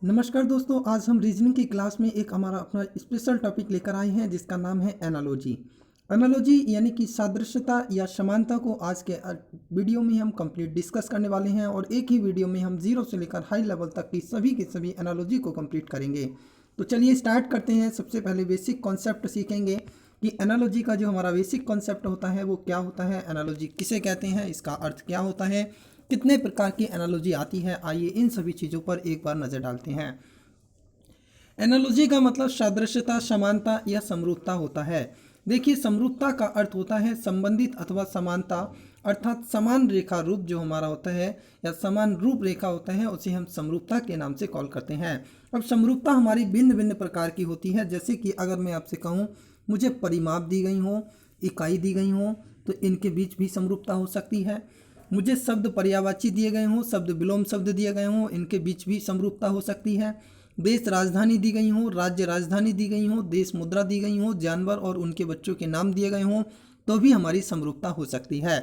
नमस्कार दोस्तों, आज हम रीजनिंग की क्लास में एक हमारा अपना स्पेशल टॉपिक लेकर आए हैं जिसका नाम है एनालॉजी। एनालॉजी यानी कि सादृश्यता या समानता को आज के वीडियो में हम कंप्लीट डिस्कस करने वाले हैं और एक ही वीडियो में हम जीरो से लेकर हाई लेवल तक की के सभी एनालॉजी को कंप्लीट करेंगे। तो चलिए स्टार्ट करते हैं। सबसे पहले बेसिक कॉन्सेप्ट सीखेंगे कि एनालॉजी का जो हमारा बेसिक कॉन्सेप्ट होता है वो क्या होता है, एनालॉजी किसे कहते हैं, इसका अर्थ क्या होता है, कितने प्रकार की एनालॉजी आती है। आइए इन सभी चीज़ों पर एक बार नज़र डालते हैं। एनालॉजी का मतलब सादृश्यता, समानता या समरूपता होता है। देखिए, समरूपता का अर्थ होता है संबंधित अथवा समानता, अर्थात समान रेखा रूप जो हमारा होता है या समान रूप रेखा होता है उसे हम समरूपता के नाम से कॉल करते हैं। अब समरूपता हमारी भिन्न भिन्न प्रकार की होती है। जैसे कि अगर मैं आपसे कहूँ मुझे परिमाप दी गई हो, इकाई दी गई हो, तो इनके बीच भी समरूपता हो सकती है। मुझे शब्द पर्यायवाची दिए गए हों, शब्द विलोम शब्द दिए गए हों, इनके बीच भी समरूपता हो सकती है। देश राजधानी दी गई हो, राज्य राजधानी दी गई हो, देश मुद्रा दी गई हो, जानवर और उनके बच्चों के नाम दिए गए हों, तो भी हमारी समरूपता हो सकती है।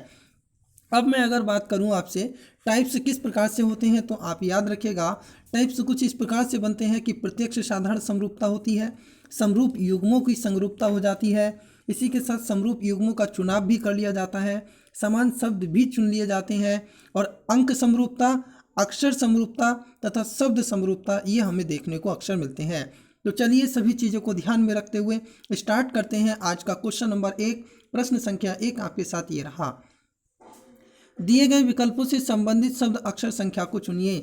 अब मैं अगर बात करूं आपसे टाइप्स किस प्रकार से होते हैं, तो आप याद रखिएगा टाइप्स कुछ इस प्रकार से बनते हैं कि प्रत्यक्ष साधारण समरूपता होती है, समरूप युग्मों की समरूपता हो जाती है, इसी के साथ समरूप युग्मों का चुनाव भी कर लिया जाता है, समान शब्द भी चुन लिए जाते हैं, और अंक समरूपता, अक्षर समरूपता तथा शब्द समरूपता ये हमें देखने को अक्सर मिलते हैं। तो चलिए सभी चीज़ों को ध्यान में रखते हुए स्टार्ट करते हैं। आज का क्वेश्चन नंबर 1, प्रश्न संख्या 1 आपके साथ ये रहा। दिए गए विकल्पों से संबंधित शब्द अक्षर संख्या को चुनिए।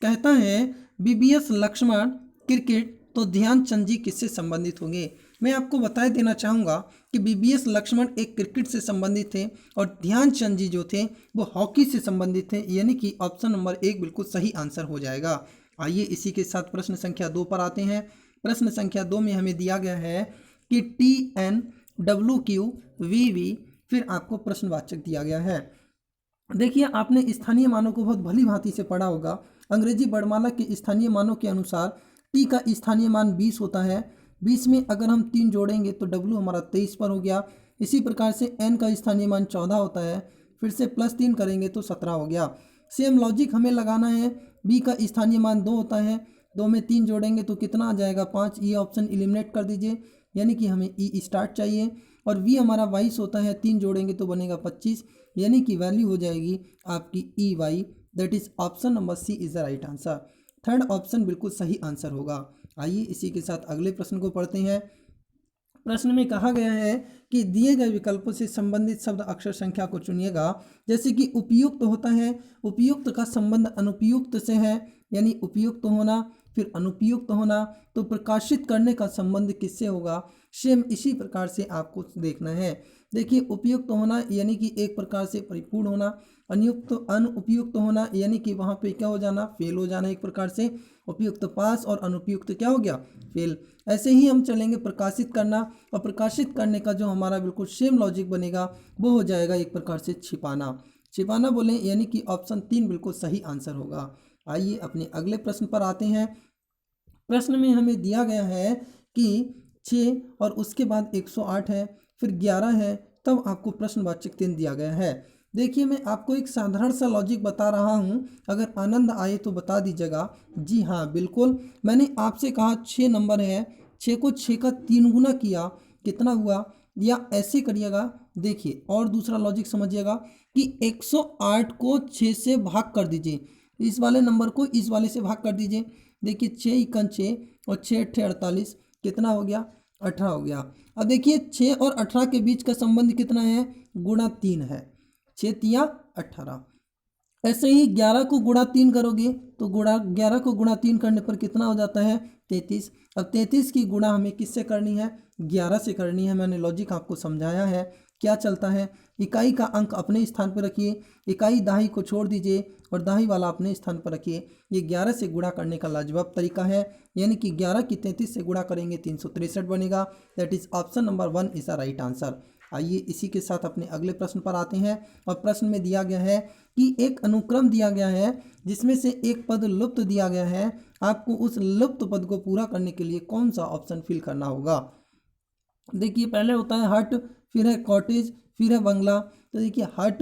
कहता है बीबीएस लक्ष्मण क्रिकेट, तो ध्यानचंद जी किससे संबंधित होंगे। मैं आपको बता देना चाहूँगा कि बीबीएस लक्ष्मण एक क्रिकेट से संबंधित थे और ध्यानचंद जी जो थे वो हॉकी से संबंधित थे, यानी कि ऑप्शन नंबर 1 बिल्कुल सही आंसर हो जाएगा। आइए इसी के साथ प्रश्न संख्या 2 पर आते हैं। प्रश्न संख्या 2 में हमें दिया गया है कि TN WQ VV, फिर आपको प्रश्नवाचक दिया गया है। देखिए, आपने स्थानीय मानों को बहुत भली भांति से पढ़ा होगा। अंग्रेजी वर्णमाला के स्थानीय मानों के अनुसार टी का स्थानीय मान 20 होता है। 20 में अगर हम 3 जोड़ेंगे तो डब्लू हमारा 23 पर हो गया। इसी प्रकार से एन का स्थानीय मान 14 होता है, फिर से +3 करेंगे तो 17 हो गया। सेम लॉजिक हमें लगाना है। बी का स्थानीय मान 2 होता है, 2 में 3 जोड़ेंगे तो कितना आ जाएगा 5। ये ऑप्शन एलिमिनेट कर दीजिए, यानी कि हमें ई स्टार्ट चाहिए। और वी हमारा 22 होता है, 3 जोड़ेंगे तो बनेगा 25, यानी कि वैल्यू हो जाएगी आपकी E Y. That is option number C is the right answer. Third option बिल्कुल सही आंसर होगा। आइए इसी के साथ अगले प्रश्न को पढ़ते हैं। प्रश्न में कहा गया है कि दिए गए विकल्पों से संबंधित शब्द अक्षर संख्या को चुनिएगा। जैसे कि उपयुक्त होता है, उपयुक्त का संबंध अनुपयुक्त से है, यानी उपयुक्त होना फिर अनुपयुक्त होना, तो प्रकाशित करने का संबंध किससे होगा। सेम इसी प्रकार से आपको देखना है। देखिए, उपयुक्त होना यानी कि एक प्रकार से परिपूर्ण होना, अनुपयुक्त होना यानी कि वहाँ पे क्या हो जाना, फेल हो जाना एक प्रकार से। उपयुक्त पास और अनुपयुक्त क्या हो गया, फेल। ऐसे ही हम चलेंगे प्रकाशित करना, और प्रकाशित करने का जो हमारा बिल्कुल सेम लॉजिक बनेगा वो हो जाएगा एक प्रकार से छिपाना। छिपाना बोलें यानी कि ऑप्शन 3 बिल्कुल सही आंसर होगा। आइए अपने अगले प्रश्न पर आते हैं। प्रश्न में हमें दिया गया है कि 6 और उसके बाद 108 है, फिर 11 है, तब आपको प्रश्नवाचक चिन्ह दिया गया है। देखिए, मैं आपको एक साधारण सा लॉजिक बता रहा हूँ, अगर आनंद आए तो बता दीजिएगा। जी हाँ, बिल्कुल। मैंने आपसे कहा 6 नंबर है, 6 को 6 का 3 गुना किया, कितना हुआ, या ऐसे करिएगा। देखिए, और दूसरा लॉजिक समझिएगा कि 108 को 6 से भाग कर दीजिए, इस वाले नंबर को इस वाले से भाग कर दीजिए। देखिए, 6 इक्का 6 और 6 अट्ठे 48, कितना हो गया, 18 हो गया। अब देखिए 6 और 18 के बीच का संबंध कितना है, गुणा 3 है, 6 तिया 18। ऐसे ही 11 को गुणा 3 करोगे तो 11 को गुणा 3 करने पर कितना हो जाता है, 33। अब 33 की गुणा हमें किससे करनी है, 11 से करनी है। मैंने लॉजिक आपको समझाया है। क्या चलता है, इकाई का अंक अपने स्थान पर रखिए, इकाई दाही को छोड़ दीजिए और दाही वाला अपने स्थान पर रखिए। ये 11 से गुणा करने का लाजवाब तरीका है, यानी कि 11 की 33 से गुणा करेंगे 363 बनेगा। That is option number 1 is the right answer. आइए इसी के साथ अपने अगले प्रश्न पर आते हैं। और प्रश्न में दिया गया है कि एक अनुक्रम दिया गया है जिसमें से एक पद लुप्त दिया गया है। आपको उस लुप्त पद को पूरा करने के लिए कौन सा ऑप्शन फिल करना होगा। देखिए, पहले होता है हट, फिर है कॉटेज, फिर है बंगला। तो देखिए, हट,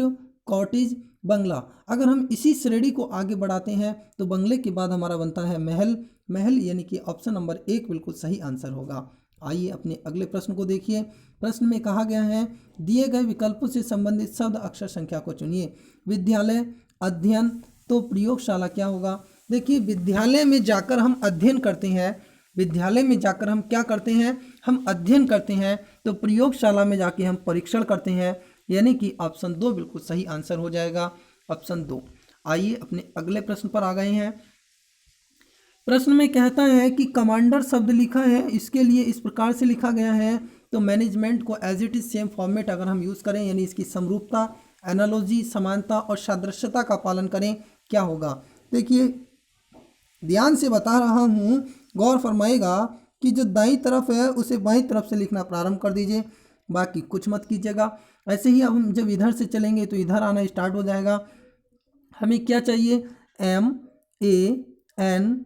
कॉटेज बंगला। अगर हम इसी श्रेणी को आगे बढ़ाते हैं तो बंगले के बाद हमारा बनता है महल। महल यानी कि ऑप्शन नंबर 1 बिल्कुल सही आंसर होगा। आइए अपने अगले प्रश्न को देखिए। प्रश्न में कहा गया है दिए गए विकल्पों से संबंधित शब्द अक्षर संख्या को चुनिए। विद्यालय, अध्ययन, तो प्रयोगशाला क्या होगा? देखिए विद्यालय में जाकर हम अध्ययन करते हैं, विद्यालय में जाकर हम क्या करते हैं? हम अध्ययन करते हैं। तो प्रयोगशाला में जाके हम परीक्षण करते हैं, यानी कि ऑप्शन 2 बिल्कुल सही आंसर हो जाएगा, ऑप्शन 2। आइए अपने अगले प्रश्न पर आ गए हैं। प्रश्न में कहता है कि कमांडर शब्द लिखा है, इसके लिए इस प्रकार से लिखा गया है। तो मैनेजमेंट को as it is same format अगर हम यूज़ करें, यानी इसकी समरूपता, एनालॉजी, समानता और सादृश्यता का पालन करें, क्या होगा? देखिए ध्यान से बता रहा हूँ, गौर फरमाइएगा कि जो दाईं तरफ है उसे बाईं तरफ से लिखना प्रारंभ कर दीजिए, बाकी कुछ मत कीजिएगा। ऐसे ही अब हम जब इधर से चलेंगे तो इधर आना स्टार्ट हो जाएगा। हमें क्या चाहिए? MANAGEMENT,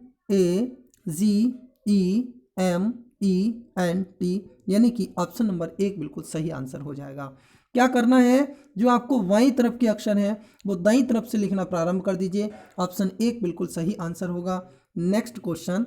यानी कि ऑप्शन नंबर 1 बिल्कुल सही आंसर हो जाएगा। क्या करना है? जो आपको बाईं तरफ के अक्षर हैं वो दाईं तरफ से लिखना प्रारंभ कर दीजिए, ऑप्शन 1 बिल्कुल सही आंसर होगा। नेक्स्ट क्वेश्चन,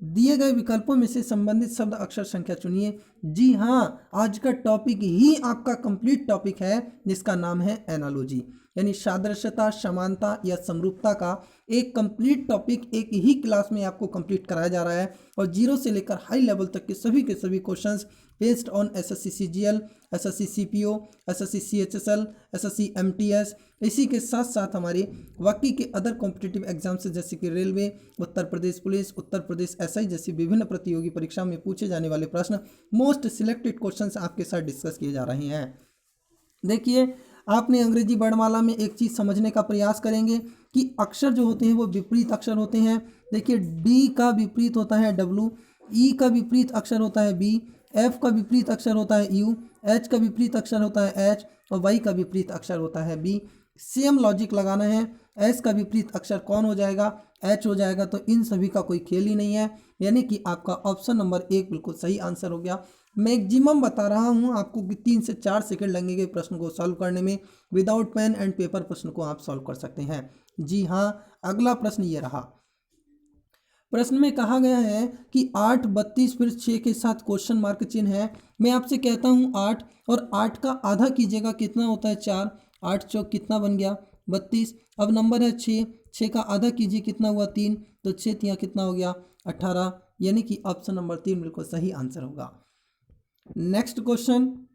दिए गए विकल्पों में से संबंधित शब्द अक्षर संख्या चुनिए। जी हाँ, आज का टॉपिक ही आपका कंप्लीट टॉपिक है जिसका नाम है एनालॉजी, यानी सादृश्यता, समानता या समरूपता का एक कंप्लीट टॉपिक एक ही क्लास में आपको कंप्लीट कराया जा रहा है। और जीरो से लेकर हाई लेवल तक के सभी questions based on SSC CGL, SSC CPO, SSC CHSL, SSC MTS, इसी के साथ साथ हमारे बाकी के अदर कॉम्पिटिटिव एग्जाम्स जैसे कि railway, Uttar Pradesh police, Uttar Pradesh SI जैसी विभिन्न प्रतियोगी परीक्षा में पूछे जाने वाले प्रश्न, मोस्ट सिलेक्टेड क्वेश्चंस आपके साथ डिस्कस किए जा रहे हैं। देखिए आपने अंग्रेजी वर्णमाला में एक चीज़ समझने का प्रयास करेंगे कि अक्षर जो होते हैं वो विपरीत अक्षर होते हैं। देखिए डी का विपरीत होता है डब्लू, ई का विपरीत अक्षर होता है बी, एफ का विपरीत अक्षर होता है यू, एच का विपरीत अक्षर होता है एच और वाई का विपरीत अक्षर होता है बी। सेम लॉजिक लगाना है, एस का विपरीत अक्षर कौन हो जाएगा? एच हो जाएगा। तो इन सभी का कोई खेल ही नहीं है, यानी कि आपका ऑप्शन नंबर 1 बिल्कुल सही आंसर हो गया। मैक्सिमम बता रहा हूँ आपको कि 3 से 4 सेकंड लगेंगे प्रश्न को सॉल्व करने में। विदाउट पेन एंड पेपर प्रश्न को आप सॉल्व कर सकते हैं। जी हाँ, अगला प्रश्न ये रहा। प्रश्न में कहा गया है कि 8, 32 फिर 6 के साथ क्वेश्चन मार्क चिन्ह है। मैं आपसे कहता हूँ 8 और 8 का आधा कीजिएगा, कितना होता है 4, 8 चौक कितना बन गया 32। अब नंबर है 6, 6 का आधा कीजिए कितना हुआ 3, तो 6 तिया कितना हो गया 18, यानी कि ऑप्शन नंबर 3 बिल्कुल सही आंसर होगा। नेक्स्ट क्वेश्चन,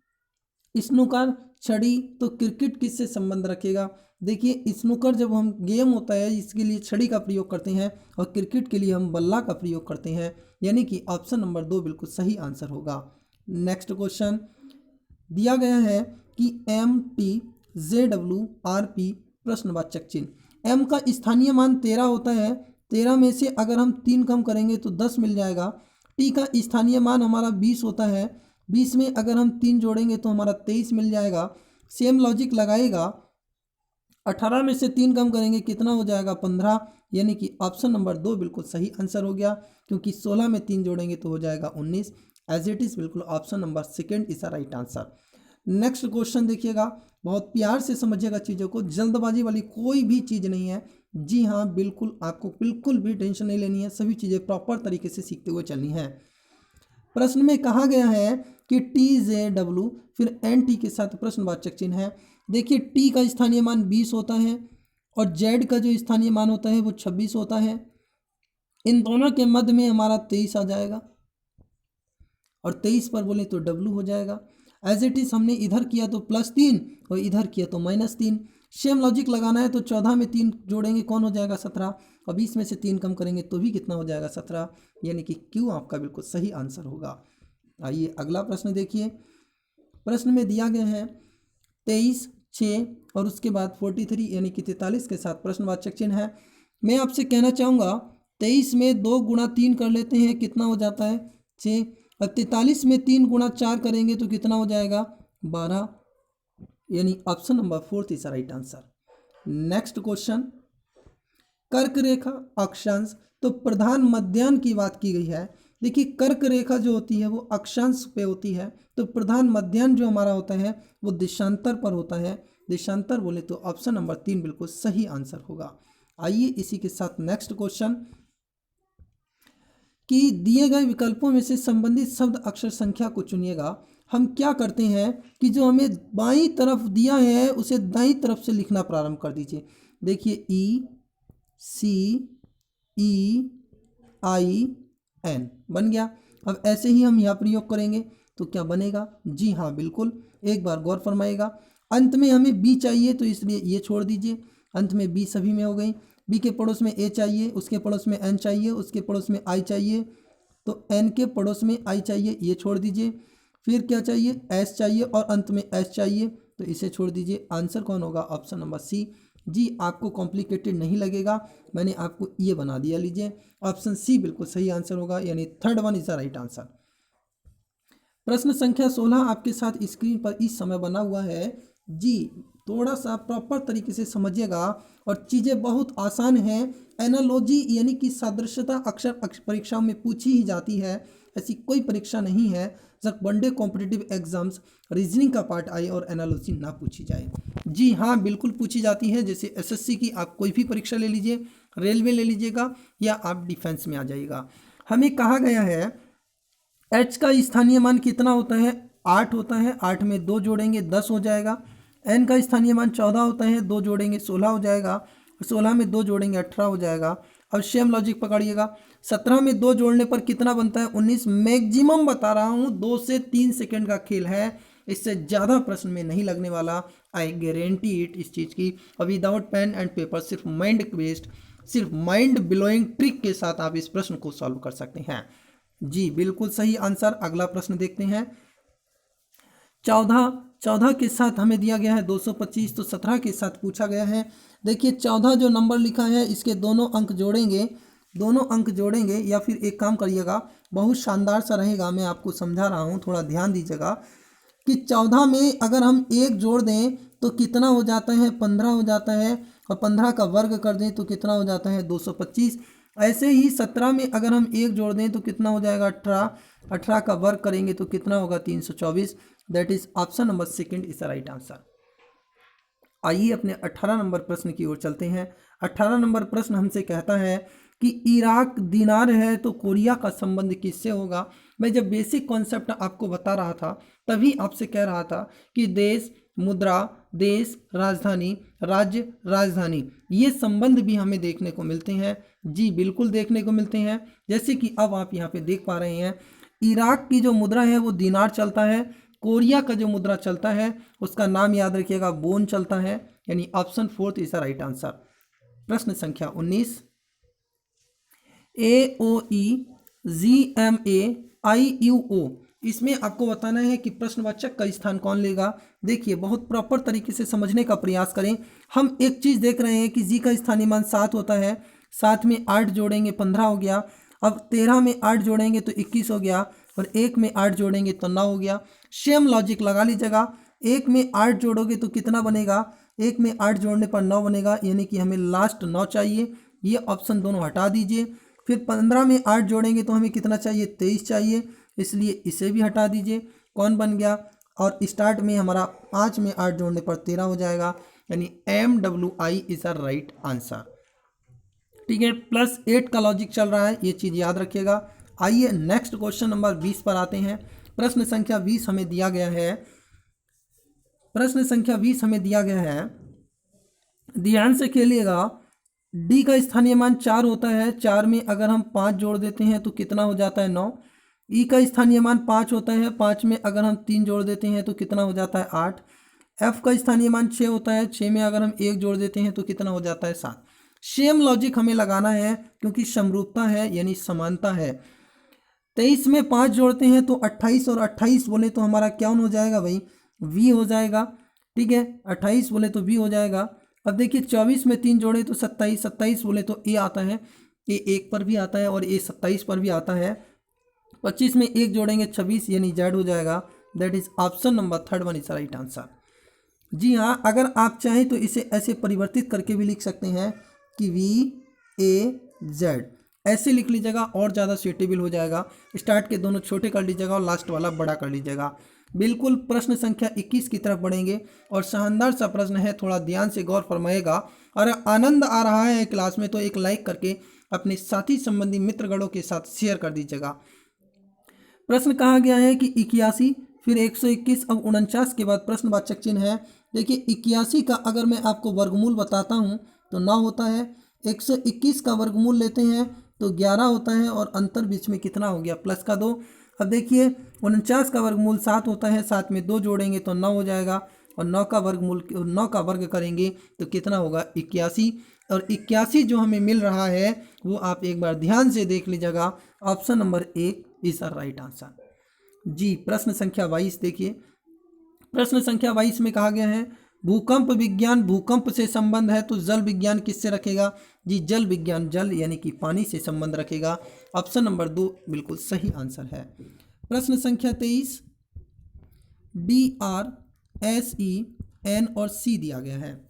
स्नूकर, छड़ी, तो क्रिकेट किससे संबंध रखेगा? देखिए स्नूकर जब हम गेम होता है इसके लिए छड़ी का प्रयोग करते हैं और क्रिकेट के लिए हम बल्ला का प्रयोग करते हैं, यानी कि ऑप्शन नंबर 2 बिल्कुल सही आंसर होगा। नेक्स्ट क्वेश्चन दिया गया है कि MTZWRP प्रश्नवाचक चिन्ह। M का स्थानीय मान 13 होता है, 13 में से अगर हम 3 कम करेंगे तो 10 मिल जाएगा। T का स्थानीय मान हमारा 20 होता है, 20 में अगर हम 3 जोड़ेंगे तो हमारा 23 मिल जाएगा। सेम लॉजिक लगाएगा, 18 में से 3 कम करेंगे कितना हो जाएगा 15, यानी कि ऑप्शन नंबर 2 बिल्कुल सही आंसर हो गया, क्योंकि 16 में 3 जोड़ेंगे तो हो जाएगा 19। एज इट इज़ बिल्कुल option number 2 is the right answer. Next question देखिएगा, बहुत प्यार से समझिएगा चीज़ों को, जल्दबाजी वाली कोई भी चीज़ नहीं है। जी हाँ बिल्कुल, आपको बिल्कुल भी टेंशन नहीं लेनी है, सभी चीज़ें प्रॉपर तरीके से सीखते हुए चलनी है। प्रश्न में कहा गया है कि TZW फिर NT के साथ प्रश्नवाचक चिन्ह है। देखिए T का स्थानीय मान 20 होता है और Z का जो स्थानीय मान होता है वो 26 होता है। इन दोनों के मध्य में हमारा 23 आ जाएगा और 23 पर बोले तो W हो जाएगा। एज इट इज़ हमने इधर किया तो +3 और इधर किया तो -3। सेम लॉजिक लगाना है तो 14 में 3 जोड़ेंगे कौन हो जाएगा 17 और 20 में से 3 कम करेंगे तो भी कितना हो जाएगा 17, यानी कि Q आपका बिल्कुल सही आंसर होगा। आइए अगला प्रश्न देखिए। प्रश्न में दिया गया है 23, 6 और उसके बाद 43 यानी कि 43 के साथ प्रश्नवाचक चिन्ह है। मैं आपसे कहना चाहूँगा 23 में 2 गुणा 3 कर लेते हैं, कितना हो जाता है 6। अब 43 में 3 गुणा 4 करेंगे तो कितना हो जाएगा 12, यानी option number 4 is the right answer. Next question, कर्क रेखा, अक्षांश, तो प्रधान मध्याह्न की बात की गई है। देखिए कर्क रेखा जो होती है वो अक्षांश पे होती है, तो प्रधान मध्याह्न जो हमारा होता है वो दिशांतर पर होता है, देशांतर बोले तो ऑप्शन नंबर 3 बिल्कुल सही आंसर होगा। आइए इसी के साथ नेक्स्ट क्वेश्चन कि दिए गए विकल्पों में से संबंधित शब्द अक्षर संख्या को चुनिएगा। हम क्या करते हैं कि जो हमें बाईं तरफ दिया है उसे दाईं तरफ से लिखना प्रारंभ कर दीजिए। देखिए ई सी ई आई एन बन गया। अब ऐसे ही हम यहाँ प्रयोग करेंगे तो क्या बनेगा? जी हाँ बिल्कुल, एक बार गौर फरमाइएगा। अंत में हमें बी चाहिए तो इसलिए ये छोड़ दीजिए, अंत में बी सभी में हो गई। बी के पड़ोस में ए चाहिए, उसके पड़ोस में एन चाहिए, उसके पड़ोस में आई चाहिए, तो एन के पड़ोस में आई चाहिए, ये छोड़ दीजिए। फिर क्या चाहिए? एस चाहिए और अंत में एस चाहिए, तो इसे छोड़ दीजिए। आंसर कौन होगा? ऑप्शन नंबर सी। जी आपको कॉम्प्लिकेटेड नहीं लगेगा, मैंने आपको ये बना दिया, लीजिए ऑप्शन सी बिल्कुल सही आंसर होगा, यानी third one is the right answer. प्रश्न संख्या 16 आपके साथ स्क्रीन पर इस समय बना हुआ है। जी थोड़ा सा प्रॉपर तरीके से समझिएगा और चीज़ें बहुत आसान हैं। एनालॉजी यानी कि सादृश्यता अक्सर परीक्षाओं में पूछी ही जाती है, ऐसी कोई परीक्षा नहीं है जब वनडे कॉम्पिटिटिव एग्जाम्स रीजनिंग का पार्ट आए और एनालॉजी ना पूछी जाए। जी हाँ बिल्कुल पूछी जाती है। जैसे एसएससी की आप कोई भी परीक्षा ले लीजिए, रेलवे ले लीजिएगा या आप डिफेंस में आ जाइएगा। हमें कहा गया है एच का स्थानीय मान कितना होता है? 8 होता है। 8 में 2 जोड़ेंगे 10 हो जाएगा। एन का स्थानीय मान 14 होता है, 2 जोड़ेंगे 16 हो जाएगा। 16 में 2 जोड़ेंगे 18 हो जाएगा। अब सेम लॉजिक पकड़िएगा, 17 में 2 जोड़ने पर कितना बनता है? 19। मैक्सिमम बता रहा हूँ 2 से 3 सेकेंड का खेल है, इससे ज़्यादा प्रश्न में नहीं लगने वाला, आई गारंटी इट इस चीज़ की। और विदाउट पेन एंड पेपर, सिर्फ माइंड बेस्ड, सिर्फ माइंड ब्लोइंग ट्रिक के साथ आप इस प्रश्न को सॉल्व कर सकते हैं। जी बिल्कुल सही आंसर। अगला प्रश्न देखते हैं। 14 के साथ हमें दिया गया है 225, तो 17 के साथ पूछा गया है। देखिए 14 जो नंबर लिखा है इसके दोनों अंक जोड़ेंगे या फिर एक काम करिएगा, बहुत शानदार सा रहेगा, मैं आपको समझा रहा हूँ, थोड़ा ध्यान दीजिएगा कि 14 में अगर हम एक जोड़ दें तो कितना हो जाता है? 15 हो जाता है, और 15 का वर्ग कर दें तो कितना हो जाता है? 225। ऐसे ही 17 में अगर हम एक जोड़ दें तो कितना हो जाएगा? 18। 18 का वर्ग करेंगे तो कितना होगा? 324। That is option number second is the right answer. आइए अपने 18 नंबर प्रश्न की ओर चलते हैं। 18 नंबर प्रश्न हमसे कहता है कि इराक दिनार है तो कोरिया का संबंध किससे होगा? मैं जब बेसिक कॉन्सेप्ट आपको बता रहा था तभी आपसे कह रहा था कि देश, मुद्रा, देश, राजधानी, राज्य, राजधानी, ये संबंध भी हमें देखने को मिलते हैं। जी बिल्कुल देखने को मिलते हैं। जैसे कि अब आप यहाँ पे देख पा रहे हैं, इराक की जो मुद्रा है वो दिनार चलता है, कोरिया का जो मुद्रा चलता है उसका नाम याद रखिएगा, बोन चलता है, यानी option fourth is the right answer. प्रश्न संख्या 19, AOE GMAIUO, इसमें आपको बताना है कि प्रश्नवाचक का स्थान कौन लेगा। देखिए बहुत प्रॉपर तरीके से समझने का प्रयास करें। हम एक चीज़ देख रहे हैं कि जी का स्थानीय मान 7 होता है, 7 में 8 जोड़ेंगे 15 हो गया। अब 13 में 8 जोड़ेंगे तो 21 हो गया, और 1 में 8 जोड़ेंगे तो 9 हो गया। सेम लॉजिक लगा लीजिएगा, 1 में 8 जोड़ोगे तो कितना बनेगा? 1 में 8 जोड़ने पर 9 बनेगा, यानी कि हमें लास्ट 9 चाहिए। ये ऑप्शन दोनों हटा दीजिए। फिर 15 में 8 जोड़ेंगे तो हमें कितना चाहिए? 23 चाहिए, इसलिए इसे भी हटा दीजिए। कौन बन गया? और स्टार्ट में हमारा 5 में 8 जोड़ने पर 13 हो जाएगा, यानी MWI is the right answer. ठीक है, +8 का लॉजिक चल रहा है, ये चीज़ याद रखिएगा। आइए नेक्स्ट क्वेश्चन नंबर 20 पर आते हैं। प्रश्न संख्या 20 हमें दिया गया है। प्रश्न संख्या 20 हमें दिया गया है, ध्यान से खेलिएगा। डी का स्थानीय मान 4 होता है, 4 में अगर हम 5 जोड़ देते हैं तो कितना हो जाता है? 9। ई का स्थानीय मान 5 होता है, 5 में अगर हम 3 जोड़ देते हैं तो कितना हो जाता है? 8। एफ का स्थानीय मान 6 होता है, 6 में अगर हम 1 जोड़ देते हैं तो कितना हो जाता है? 7। सेम लॉजिक हमें लगाना है क्योंकि समरूपता है, यानी समानता है। 23 में 5 जोड़ते हैं तो 28, और 28 बोले तो हमारा क्या हो जाएगा भाई? वी हो जाएगा। ठीक है, 28 बोले तो वी हो जाएगा। अब देखिए 24 में 3 जोड़े तो 27, 27 बोले तो ए आता है, ए 1 पर भी आता है और ए 27 पर भी आता है। 25 में 1 जोड़ेंगे 26, यानी जेड हो जाएगा। That is option number third one is right answer. जी हाँ, अगर आप चाहें तो इसे ऐसे परिवर्तित करके भी लिख सकते हैं कि VAZ, ऐसे लिख लीजिएगा और ज़्यादा सुटेबल हो जाएगा। स्टार्ट के दोनों छोटे कर लीजिएगा और लास्ट वाला बड़ा कर लीजिएगा। बिल्कुल प्रश्न संख्या 21 की तरफ बढ़ेंगे और शानदार सा प्रश्न है, थोड़ा ध्यान से गौर फरमाएगा। और आनंद आ रहा है क्लास में तो एक लाइक करके अपने साथी संबंधी मित्रगणों के साथ शेयर कर दीजिएगा। प्रश्न कहा गया है कि 81 फिर 121 अब 49 के बाद प्रश्नवाचक चिन्ह है। देखिए 81 का अगर मैं आपको वर्गमूल बताता हूँ तो 9 होता है। 121 का वर्गमूल लेते हैं तो 11 होता है और अंतर बीच में कितना हो गया, प्लस का 2। अब देखिए 49 का वर्गमूल 7 होता है, साथ में 2 जोड़ेंगे तो 9 हो जाएगा और 9 का वर्ग करेंगे तो कितना होगा 81। और 81 जो हमें मिल रहा है वो आप एक बार ध्यान से देख लीजिएगा, option number 1 is the right answer. जी प्रश्न संख्या 22 देखिए, प्रश्न संख्या 22 में कहा गया है भूकंप विज्ञान भूकंप से संबंध है तो जल विज्ञान किससे रखेगा। जी जल विज्ञान जल यानी कि पानी से संबंध रखेगा, ऑप्शन नंबर 2 बिल्कुल सही आंसर है। प्रश्न संख्या 23 DRSEN और C दिया गया है।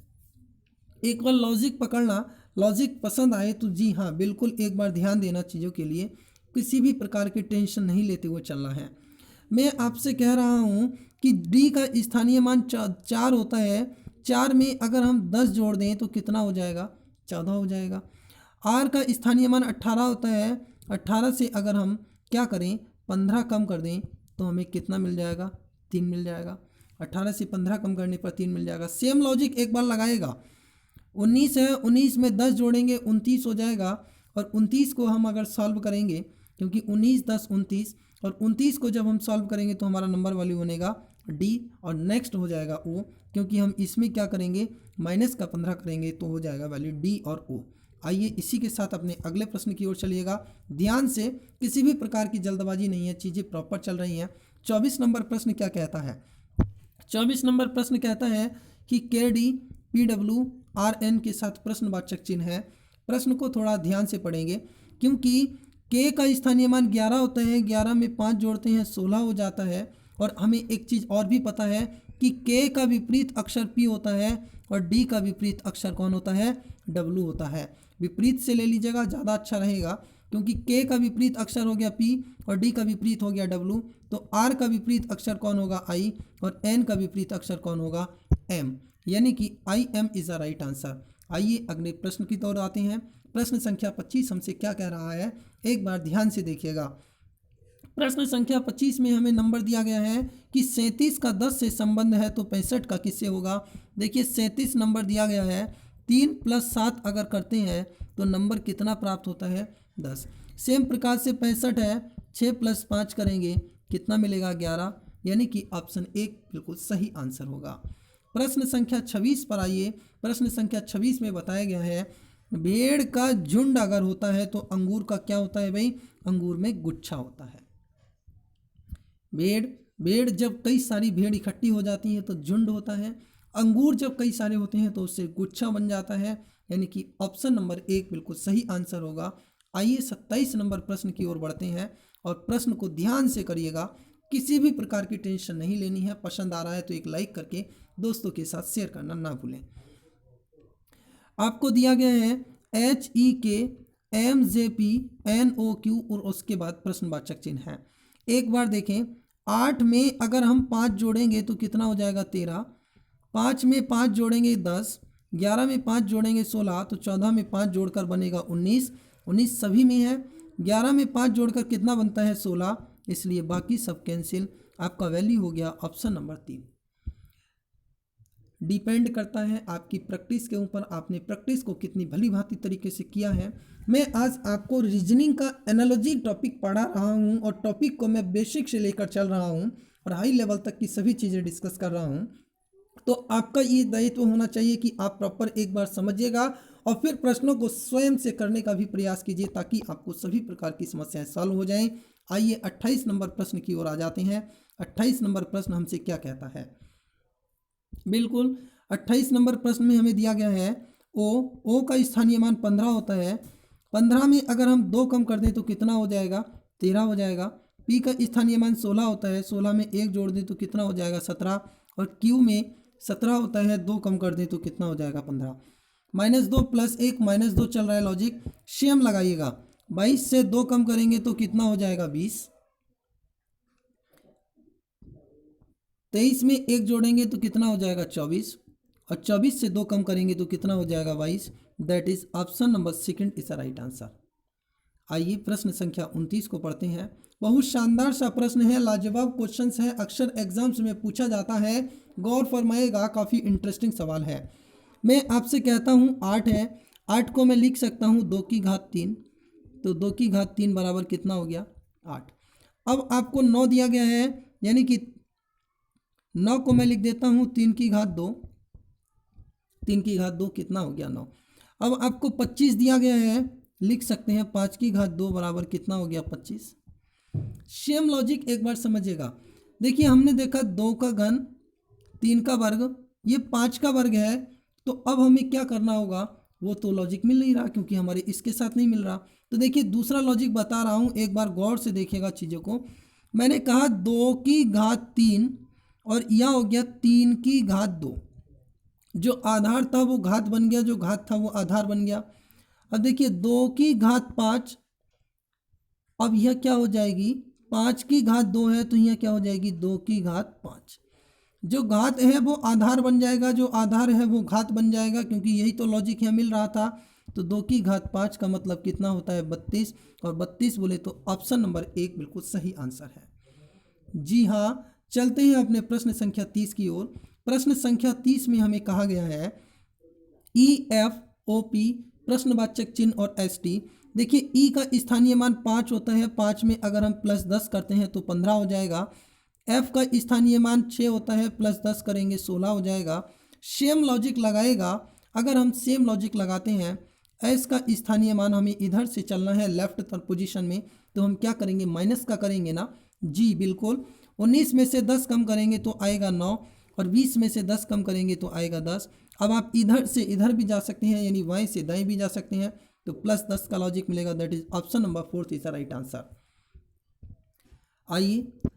एक बार लॉजिक पकड़ना, लॉजिक पसंद आए तो जी हाँ बिल्कुल एक बार ध्यान देना चीज़ों के लिए, किसी भी प्रकार की टेंशन नहीं लेते हुए चलना है। मैं आपसे कह रहा हूँ कि डी का स्थानीय मान 4 होता है, 4 में अगर हम 10 जोड़ दें तो कितना हो जाएगा 14 हो जाएगा। आर का स्थानीय मान 18 होता है, 18 से अगर हम क्या करें 15 कम कर दें तो हमें कितना मिल जाएगा 3 मिल जाएगा। 18 से 15 कम करने पर 3 मिल जाएगा। सेम लॉजिक एक बार लगाएगा। 19 है, 19 में 10 जोड़ेंगे 29 हो जाएगा और 29 को हम अगर सॉल्व करेंगे, क्योंकि 19 10 29 और 29 को जब हम सॉल्व करेंगे तो हमारा नंबर वैल्यू बनेगा डी और नेक्स्ट हो जाएगा ओ, क्योंकि हम इसमें क्या करेंगे माइनस का 15 करेंगे तो हो जाएगा वैल्यू डी और ओ। आइए इसी के साथ अपने अगले प्रश्न की ओर चलिएगा ध्यान से, किसी भी प्रकार की जल्दबाजी नहीं है, चीज़ें प्रॉपर चल रही हैं। 24 नंबर प्रश्न क्या कहता है। 24 नंबर प्रश्न कहता है कि KDPWRN के साथ प्रश्नवाचक चिन्ह है। प्रश्न को थोड़ा ध्यान से पढ़ेंगे क्योंकि के का स्थानीय मान 11 होता है, 11 में 5 जोड़ते हैं 16 हो जाता है। और हमें एक चीज़ और भी पता है कि के का विपरीत अक्षर पी होता है और डी का विपरीत अक्षर कौन होता है डब्लू होता है। विपरीत से ले लीजिएगा ज़्यादा अच्छा रहेगा, क्योंकि के का विपरीत अक्षर हो गया पी और डी का विपरीत हो गया डब्लू, तो आर का विपरीत अक्षर कौन होगा आई और एन का विपरीत अक्षर कौन होगा एम, यानी कि I am is the right answer. आइए अगले प्रश्न की ओर आते हैं। प्रश्न संख्या 25 हमसे क्या कह रहा है, एक बार ध्यान से देखिएगा। प्रश्न संख्या 25 में हमें नंबर दिया गया है कि 37 का 10 से संबंध है तो 65 का किससे होगा। देखिए 37 नंबर दिया गया है, 3 + 7 अगर करते हैं तो नंबर कितना प्राप्त होता है 10। सेम प्रकार से 65 है, 6 + 5 करेंगे कितना मिलेगा 11, यानी कि ऑप्शन 1 बिल्कुल सही आंसर होगा। प्रश्न संख्या 26 पर आइए। प्रश्न संख्या 26 में बताया गया है भेड़ का झुंड अगर होता है तो अंगूर का क्या होता है भाई, अंगूर में गुच्छा होता है। भेड़ जब कई सारी भेड़ इकट्ठी हो जाती हैं तो झुंड होता है, अंगूर जब कई सारे होते हैं तो उससे गुच्छा बन जाता है, यानी कि ऑप्शन नंबर 1 बिल्कुल सही आंसर होगा। आइए 27 नंबर प्रश्न की ओर बढ़ते हैं और प्रश्न को ध्यान से करिएगा, किसी भी प्रकार की टेंशन नहीं लेनी है। पसंद आ रहा है तो एक लाइक करके दोस्तों के साथ शेयर करना ना भूलें। आपको दिया गया है HEKMJPNOQ और उसके बाद प्रश्नवाचक चिन्ह है। एक बार देखें, 8 में अगर हम 5 जोड़ेंगे तो कितना हो जाएगा 13, 5 में 5 जोड़ेंगे 10, 11 में 5 जोड़ेंगे 16, तो 14 में 5 जोड़कर बनेगा 19, 19 सभी में है, 11 में 5 जोड़कर कितना बनता है 16, इसलिए बाकी सब कैंसिल। आपका वैल्यू हो गया ऑप्शन नंबर 3। डिपेंड करता है आपकी प्रैक्टिस के ऊपर, आपने प्रैक्टिस को कितनी भली भांति तरीके से किया है। मैं आज आपको रीजनिंग का एनालॉजी टॉपिक पढ़ा रहा हूं और टॉपिक को मैं बेसिक से लेकर चल रहा हूं और हाई लेवल तक की सभी चीज़ें डिस्कस कर रहा हूं। तो आपका ये दायित्व होना चाहिए कि आप प्रॉपर एक बार समझिएगा और फिर प्रश्नों को स्वयं से करने का भी प्रयास कीजिए ताकि आपको सभी प्रकार की समस्याएं सॉल्व हो जाएं। आइए 28 नंबर प्रश्न की ओर आ जाते हैं। 28 नंबर प्रश्न हमसे क्या कहता है। बिल्कुल 28 नंबर प्रश्न में हमें दिया गया है ओ का स्थानीय मान 15 होता है, 15 में अगर हम 2 कम कर दें तो कितना हो जाएगा 13 हो जाएगा। पी का स्थानीय मान 16 होता है, 16 में 1 जोड़ दें तो कितना हो जाएगा 17 और क्यू में 17 होता है, 2 कम कर दें तो कितना हो जाएगा 15। -2 + 1 -2 चल रहा है लॉजिक, सेम लगाइएगा। 22 से 2 कम करेंगे तो कितना हो जाएगा 20, 23 में 1 जोड़ेंगे तो कितना हो जाएगा 24, और 24 से 2 कम करेंगे तो कितना हो जाएगा 22। That is option number second is the right answer. आइए प्रश्न संख्या 29 को पढ़ते हैं। बहुत शानदार सा प्रश्न है, लाजवाब क्वेश्चंस है, अक्सर एग्जाम्स में पूछा जाता है, गौर फरमाएगा, काफ़ी इंटरेस्टिंग सवाल है। मैं आपसे कहता हूँ 8 है, 8 को मैं लिख सकता हूँ 2 की घात 3, तो 2 की घात 3 बराबर कितना हो गया 8। अब आपको 9 दिया गया है, यानी कि 9 को मैं लिख देता हूँ 3 की घात 2, 3 की घात 2 कितना हो गया 9। अब आपको 25 दिया गया है, लिख सकते हैं 5 की घात 2 बराबर कितना हो गया 25। सेम लॉजिक एक बार समझिएगा। देखिए हमने देखा 2 का घन, 3 का वर्ग, ये 5 का वर्ग है, तो अब हमें क्या करना होगा, वो तो लॉजिक मिल नहीं रहा क्योंकि हमारे इसके साथ नहीं मिल रहा। तो देखिए दूसरा लॉजिक बता रहा हूँ, एक बार गौर से देखिएगा चीज़ों को। मैंने कहा 2 की घात 3 और यह हो गया 3 की घात 2, जो आधार था वो घात बन गया, जो घात था वो आधार बन गया। अब देखिए 2 की घात 5, अब यह क्या हो जाएगी 5 की घात 2 है, तो यह क्या हो जाएगी 2 की घात 5। जो घात है वो आधार बन जाएगा, जो आधार है वो घात बन जाएगा, क्योंकि यही तो लॉजिक यहाँ मिल रहा था। तो 2 की घात 5 का मतलब कितना होता है 32, और 32 बोले तो ऑप्शन नंबर 1 बिल्कुल सही आंसर है। जी हाँ, चलते हैं अपने प्रश्न संख्या 30 की ओर। प्रश्न संख्या 30 में हमें कहा गया है EFOP प्रश्नवाचक चिन्ह और ST। देखिए ई का स्थानीय मान 5 होता है, 5 में अगर हम +10 करते हैं तो 15 हो जाएगा। F का स्थानीय मान 6 होता है, +10 करेंगे 16 हो जाएगा। सेम लॉजिक लगाएगा, अगर हम सेम लॉजिक लगाते हैं, S का स्थानीय मान हमें इधर से चलना है लेफ्ट पोजीशन में, तो हम क्या करेंगे माइनस का करेंगे ना। जी बिल्कुल, 19 में से 10 कम करेंगे तो आएगा 9, और 20 में से 10 कम करेंगे तो आएगा 10। अब आप इधर से इधर भी जा सकते हैं, यानी बाएं से दाएं भी जा सकते हैं, तो +10 का लॉजिक मिलेगा। That is option number 4 is the right answer. आइए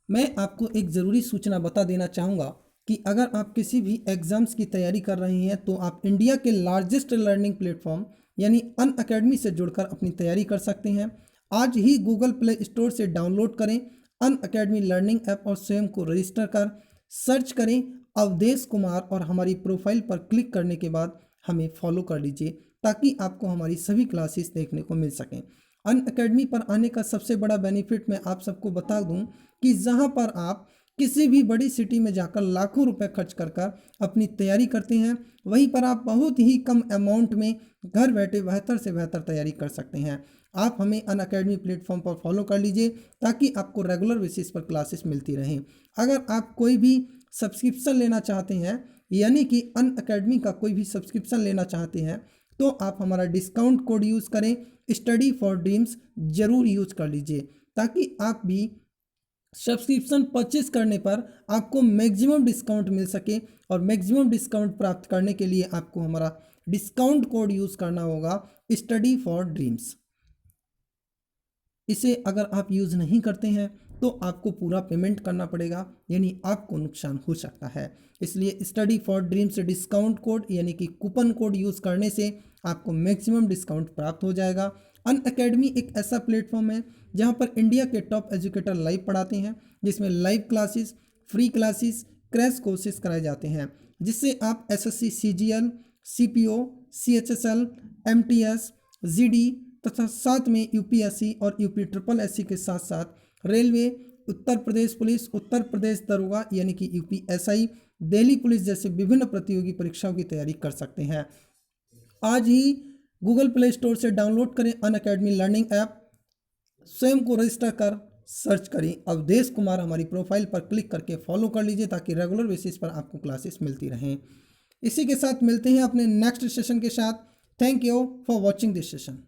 मैं आपको एक ज़रूरी सूचना बता देना चाहूँगा कि अगर आप किसी भी एग्ज़ाम्स की तैयारी कर रहे हैं तो आप इंडिया के लार्जेस्ट लर्निंग प्लेटफॉर्म यानी अनअकैडमी से जुड़कर अपनी तैयारी कर सकते हैं। आज ही गूगल प्ले स्टोर से डाउनलोड करें अनअकैडमी लर्निंग ऐप और स्वयं को रजिस्टर कर सर्च करें अवधेश कुमार, और हमारी प्रोफाइल पर क्लिक करने के बाद हमें फॉलो कर लीजिए ताकि आपको हमारी सभी क्लासेस देखने को मिल सकें। अनअकैडमी पर आने का सबसे बड़ा बेनिफिट मैं आप सबको बता दूं कि जहां पर आप किसी भी बड़ी सिटी में जाकर लाखों रुपए खर्च कर अपनी तैयारी करते हैं, वहीं पर आप बहुत ही कम अमाउंट में घर बैठे बेहतर से बेहतर तैयारी कर सकते हैं। आप हमें अनअकैडमी प्लेटफॉर्म पर फॉलो कर लीजिए ताकि आपको रेगुलर बेसिस पर क्लासेस मिलती रहें। अगर आप कोई भी सब्सक्रिप्शन लेना चाहते हैं, यानी कि अनअकैडमी का कोई भी सब्सक्रिप्शन लेना चाहते हैं, तो आप हमारा डिस्काउंट कोड यूज़ करें, स्टडी फॉर ड्रीम्स ज़रूर यूज कर लीजिए, ताकि आप भी सब्सक्रिप्शन परचेज करने पर आपको मैक्सिमम डिस्काउंट मिल सके। और मैक्सिमम डिस्काउंट प्राप्त करने के लिए आपको हमारा डिस्काउंट कोड यूज़ करना होगा, स्टडी फॉर ड्रीम्स। इसे अगर आप यूज़ नहीं करते हैं तो आपको पूरा पेमेंट करना पड़ेगा, यानी आपको नुकसान हो सकता है। इसलिए study for dreams discount code यानी कि कूपन कोड यूज़ करने से आपको मैक्सिमम डिस्काउंट प्राप्त हो जाएगा। अनअकैडमी एक ऐसा प्लेटफॉर्म है जहां पर इंडिया के टॉप एजुकेटर लाइव पढ़ाते हैं, जिसमें live classes, free classes, crash courses कराए जाते हैं, जिससे आप SSC CGL, CPO, CHSL, MTS, GD तथा साथ में UPSC और UPSSC के साथ साथ रेलवे, उत्तर प्रदेश पुलिस, उत्तर प्रदेश दरोगा यानी कि UPSI, दिल्ली पुलिस जैसे विभिन्न प्रतियोगी परीक्षाओं की तैयारी कर सकते हैं। आज ही गूगल प्ले स्टोर से डाउनलोड करें अनअकैडमी लर्निंग ऐप, स्वयं को रजिस्टर कर सर्च करें अवधेश कुमार, हमारी प्रोफाइल पर क्लिक करके फॉलो कर लीजिए ताकि रेगुलर बेसिस पर आपको क्लासेस मिलती रहें। इसी के साथ मिलते हैं अपने नेक्स्ट सेशन के साथ। Thank you for watching this session.